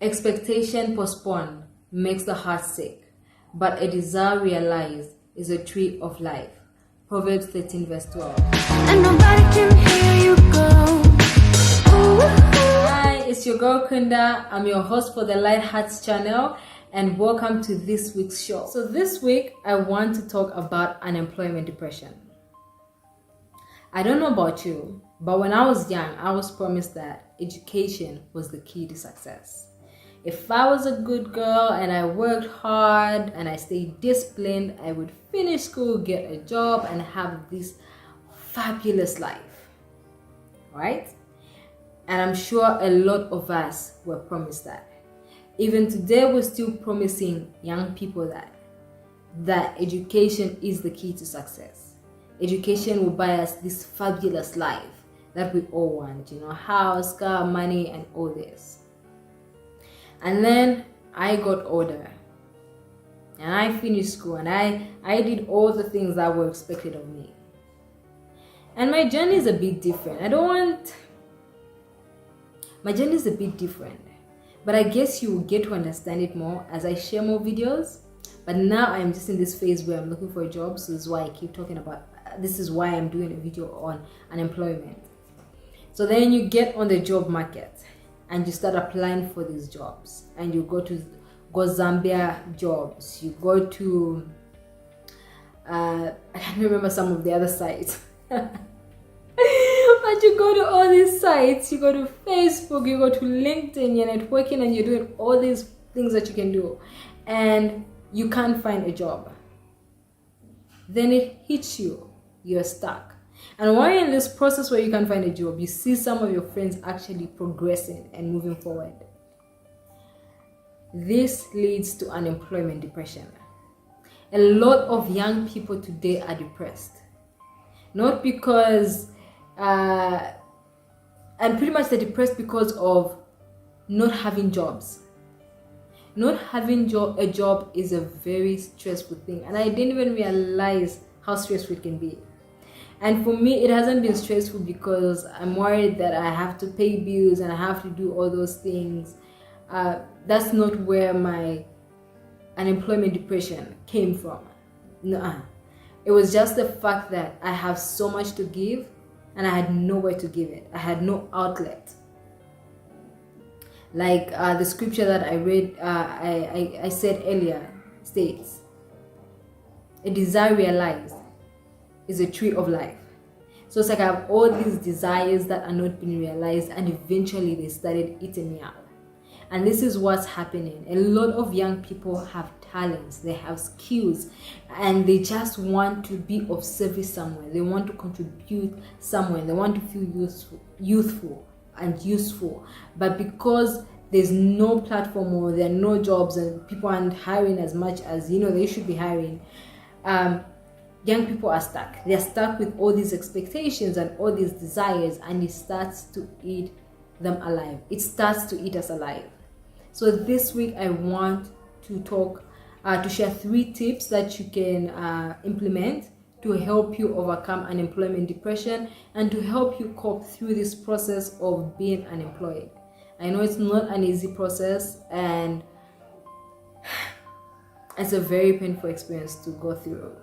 Expectation postponed makes the heart sick, but a desire realized is a tree of life. Proverbs 13 verse 12. And nobody can hear you go. Hi, it's your girl Kunda. I'm your host for the Light Hearts channel, and welcome to this week's show. So this week, I want to talk about unemployment depression. I don't know about you, but when I was young, I was promised that education was the key to success. If I was a good girl and I worked hard and I stayed disciplined, I would finish school, get a job, and have this fabulous life, right? And I'm sure a lot of us were promised that. Even today, we're still promising young people that education is the key to success. Education will buy us this fabulous life that we all want, house, car, money, and all this. And then I got older and I finished school and I did all the things that were expected of me. And my journey is a bit different. My journey is a bit different, but I guess you will get to understand it more as I share more videos. But now I'm just in this phase where I'm looking for a job, so this is why I keep talking about, this is why I'm doing a video on unemployment. So then you get on the job market and you start applying for these jobs, and you go Zambia jobs, you go to I can't remember some of the other sites. But you go to all these sites, you go to Facebook, you go to LinkedIn, you're networking, and you're doing all these things that you can do, and you can't find a job. Then it hits you, you're stuck. And while you're in this process where you can't find a job, you see some of your friends actually progressing and moving forward. This leads to unemployment depression. A lot of young people today are depressed. Not because, and pretty much they're depressed because of not having jobs. Not having a job is a very stressful thing. And I didn't even realize how stressful it can be. And for me, it hasn't been stressful because I'm worried that I have to pay bills and I have to do all those things. That's not where my unemployment depression came from. No, it was just the fact that I have so much to give and I had nowhere to give it. I had no outlet. Like the scripture that I read, I said earlier, states, a desire realized is a tree of life. So it's like I have all these desires that are not being realized, and eventually they started eating me up. And this is what's happening. A lot of young people have talents, they have skills, and they just want to be of service somewhere. They want to contribute somewhere. They want to feel youthful and useful. But because there's no platform or there are no jobs and people aren't hiring as much as they should be hiring, young people are stuck. They're stuck with all these expectations and all these desires, and it starts to eat them alive. It starts to eat us alive. So this week I want to to share 3 tips that you can implement to help you overcome unemployment depression and to help you cope through this process of being unemployed. I know it's not an easy process, and it's a very painful experience to go through.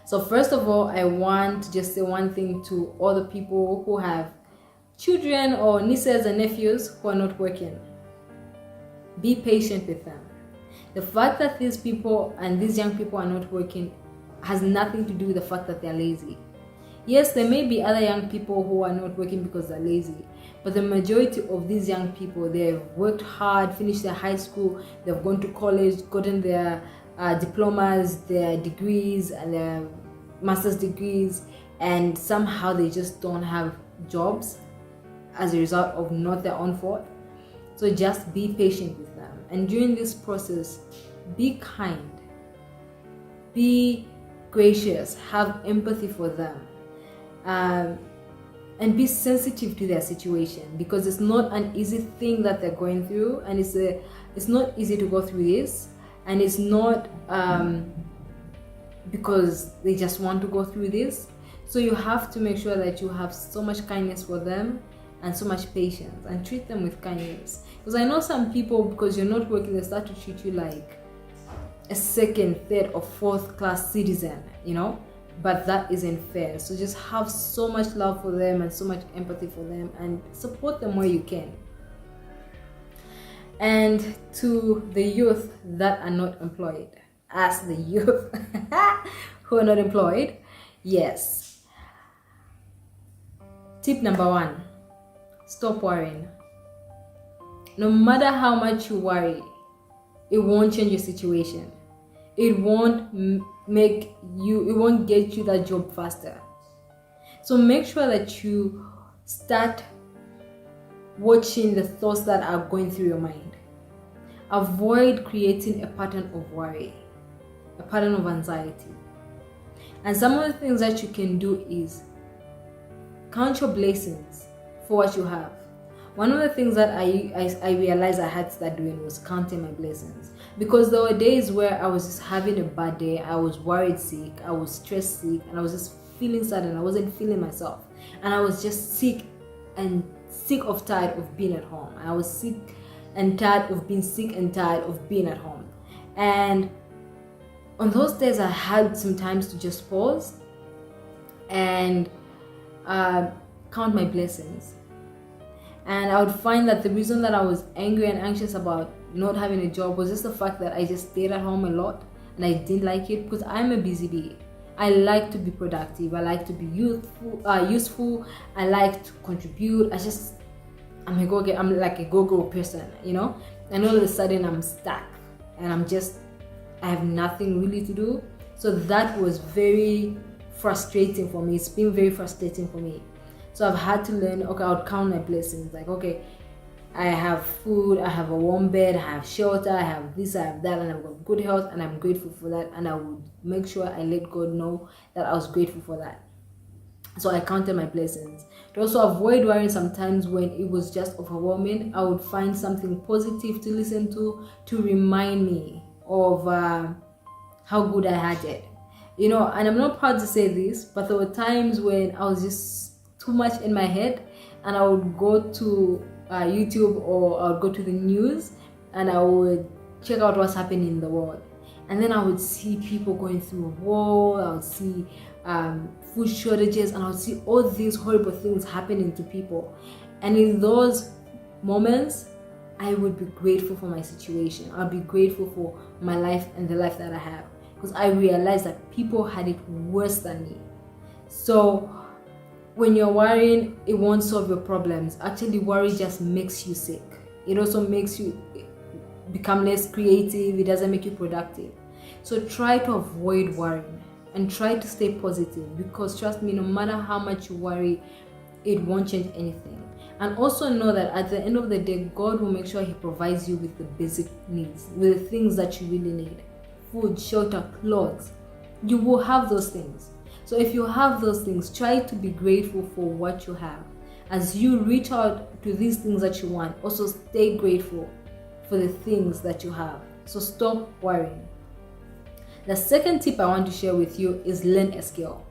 So first of all, I want to just say one thing to all the people who have children or nieces and nephews who are not working. Be patient with them. The fact that these people and these young people are not working has nothing to do with the fact that they're lazy. Yes, there may be other young people who are not working because they're lazy, but the majority of these young people, they've worked hard, finished their high school, they've gone to college, gotten their diplomas, their degrees, and their master's degrees, and somehow they just don't have jobs as a result of not their own fault. So just be patient with them, and during this process, be kind, be gracious, have empathy for them, and be sensitive to their situation, because it's not an easy thing that they're going through, and it's not easy to go through this, and it's not because they just want to go through this. So you have to make sure that you have so much kindness for them and so much patience, and treat them with kindness. Because I know some people, because you're not working, they start to treat you like a second, third, or fourth class citizen, but that isn't fair. So just have so much love for them and so much empathy for them, and support them where you can. And to the youth that are not employed, as the youth who are not employed, yes, tip number 1, stop worrying. No matter how much you worry, it won't change your situation. It won't get you that job faster. So make sure that you start watching the thoughts that are going through your mind. Avoid creating a pattern of worry, a pattern of anxiety. And some of the things that you can do is count your blessings for what you have. One of the things that I realized I had to start doing was counting my blessings, because there were days where I was just having a bad day. I was worried sick, I was stressed sick, and I was just feeling sad, and I wasn't feeling myself, and I was just sick of tired of being at home. I was sick and tired of being sick and tired of being at home. And on those days I had some times to just pause and count my blessings. And I would find that the reason that I was angry and anxious about not having a job was just the fact that I just stayed at home a lot, and I didn't like it, because I'm a busy bee. I like to be productive, I like to be useful, I like to contribute. I'm like a go-go person, and all of a sudden I'm stuck and I have nothing really to do. So that was very frustrating for me. It's been very frustrating for me. So I've had to learn, okay, I would count my blessings. Like, okay, I have food, I have a warm bed, I have shelter, I have this, I have that, and I've got good health, and I'm grateful for that. And I would make sure I let God know that I was grateful for that. So I counted my blessings. To also avoid worrying sometimes when it was just overwhelming, I would find something positive to listen to remind me of how good I had it. And I'm not proud to say this, but there were times when I was just too much in my head, and I would go to YouTube, or I would go to the news, and I would check out what's happening in the world. And then I would see people going through a war, I would see food shortages, and I would see all these horrible things happening to people. And in those moments, I would be grateful for my situation. I'd be grateful for my life and the life that I have, because I realized that people had it worse than me. So when you're worrying, it won't solve your problems. Actually, worry just makes you sick. It also makes you become less creative. It doesn't make you productive. So try to avoid worrying and try to stay positive, because trust me, no matter how much you worry, it won't change anything. And also know that at the end of the day, God will make sure He provides you with the basic needs, with the things that you really need. Food, shelter, clothes. You will have those things. So if you have those things, try to be grateful for what you have. As you reach out to these things that you want, also stay grateful for the things that you have. So stop worrying. The second tip I want to share with you is learn a skill.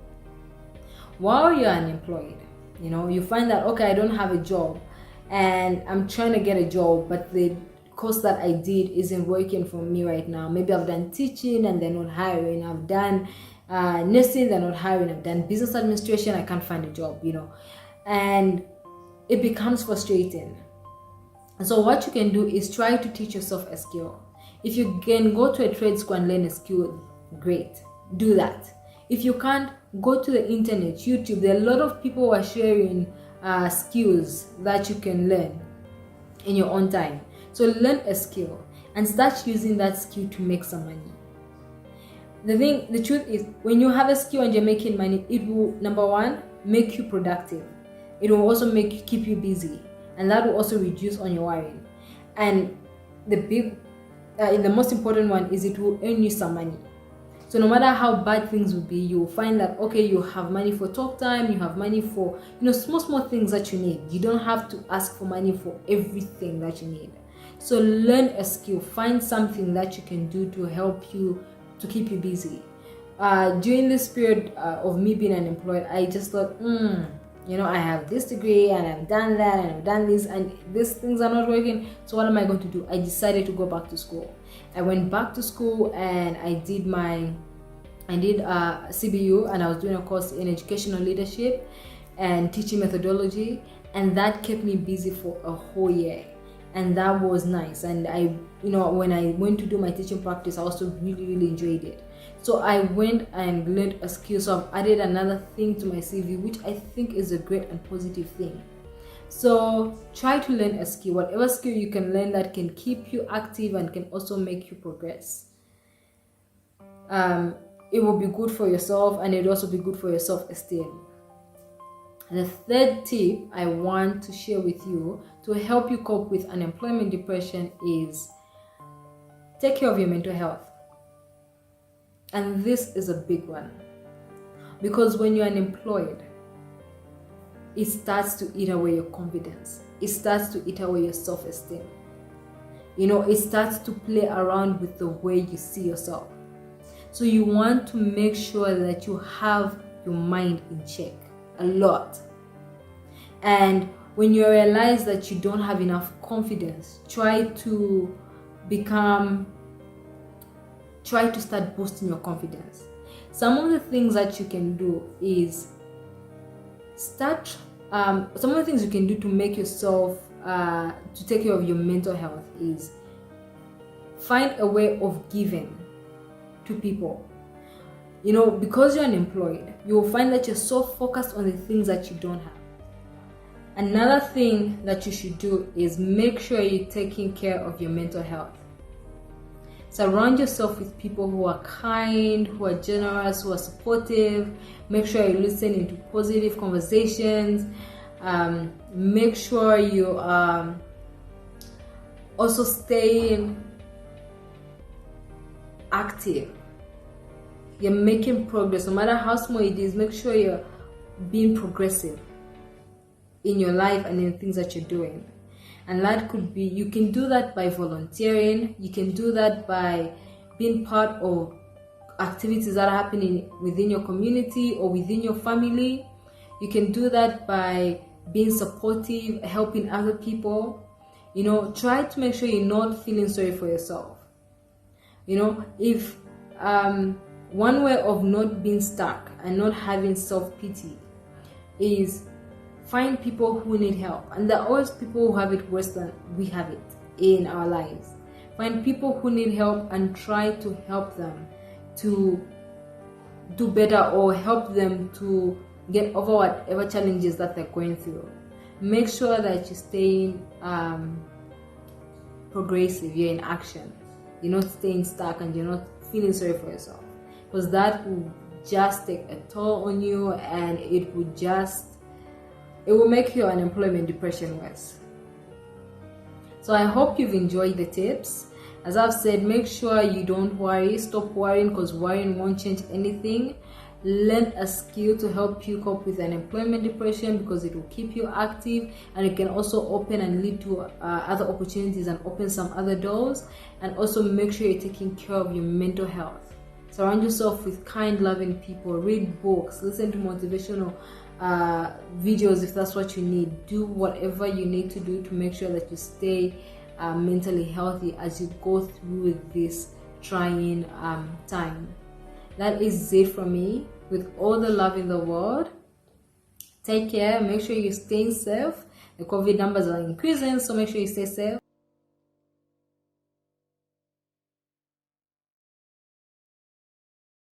While you're unemployed, you find that, okay, I don't have a job and I'm trying to get a job, but the course that I did isn't working for me right now. Maybe I've done teaching and they're not hiring. I've done nursing, they're not hiring. I've done business administration, I can't find a job, and it becomes frustrating. And so what you can do is try to teach yourself a skill. If you can go to a trade school and learn a skill, great, do that. If you can't, go to the internet, YouTube. There are a lot of people who are sharing skills that you can learn in your own time. So learn a skill and start using that skill to make some money. The truth is, when you have a skill and you're making money, it will, number one, make you productive. It will also keep you busy, and that will also reduce on your worrying. And the most important one is it will earn you some money. So no matter how bad things will be, you will find that, okay, you have money for talk time, you have money for small things that you need. You don't have to ask for money for everything that you need. So learn a skill, find something that you can do to help you, to keep you busy. During this period of me being unemployed, I just thought, You know, I have this degree and I've done that and I've done this and these things are not working. So what am I going to do? I decided to go back to school. I went back to school and I did CBU, and I was doing a course in educational leadership and teaching methodology, and that kept me busy for a whole year, and that was nice. And I, you know, when I went to do my teaching practice, I also really enjoyed it. So I went and learned a skill. So I've added another thing to my CV, which I think is a great and positive thing. So try to learn a skill, whatever skill you can learn that can keep you active and can also make you progress. It will be good for yourself, and it will also be good for your self-esteem. The third tip I want to share with you to help you cope with unemployment depression is take care of your mental health. And this is a big one, because when you're unemployed, it starts to eat away your confidence. It starts to eat away your self-esteem. You know, it starts to play around with the way you see yourself. So you want to make sure that you have your mind in check a lot. And when you realize that you don't have enough confidence, try to start boosting your confidence. Some of the things that you can do is some of the things you can do to make yourself to take care of your mental health is find a way of giving to people. You know, because you're unemployed, you will find that you're so focused on the things that you don't have. Another thing that you should do is make sure you're taking care of your mental health. Surround yourself with people who are kind, who are generous, who are supportive. Make sure you listen into positive conversations. Make sure you also stay active. You're making progress, no matter how small it is. Make sure you're being progressive in your life and in things that you're doing. And that could be, you can do that by volunteering. You can do that by being part of activities that are happening within your community or within your family. You can do that by being supportive, helping other people. You know, try to make sure you're not feeling sorry for yourself. You know, if one way of not being stuck and not having self-pity is find people who need help. And there are always people who have it worse than we have it in our lives. Find people who need help and try to help them to do better, or help them to get over whatever challenges that they're going through. Make sure that you're staying progressive, you're in action. You're not staying stuck and you're not feeling sorry for yourself, because that will just take a toll on you, and it will make your unemployment depression worse. So I hope you've enjoyed the tips. As I've said, make sure you don't worry. Stop worrying, because worrying won't change anything. Learn a skill to help you cope with unemployment depression, because it will keep you active, and it can also open and lead to other opportunities and open some other doors. And also make sure you're taking care of your mental health. Surround yourself with kind, loving people. Read books, listen to motivational videos if that's what you need. Do whatever you need to do to make sure that you stay mentally healthy as you go through this trying time. That is it from me, with all the love in the world. Take care. Make sure you're staying safe. The COVID numbers are increasing, so make sure you stay safe.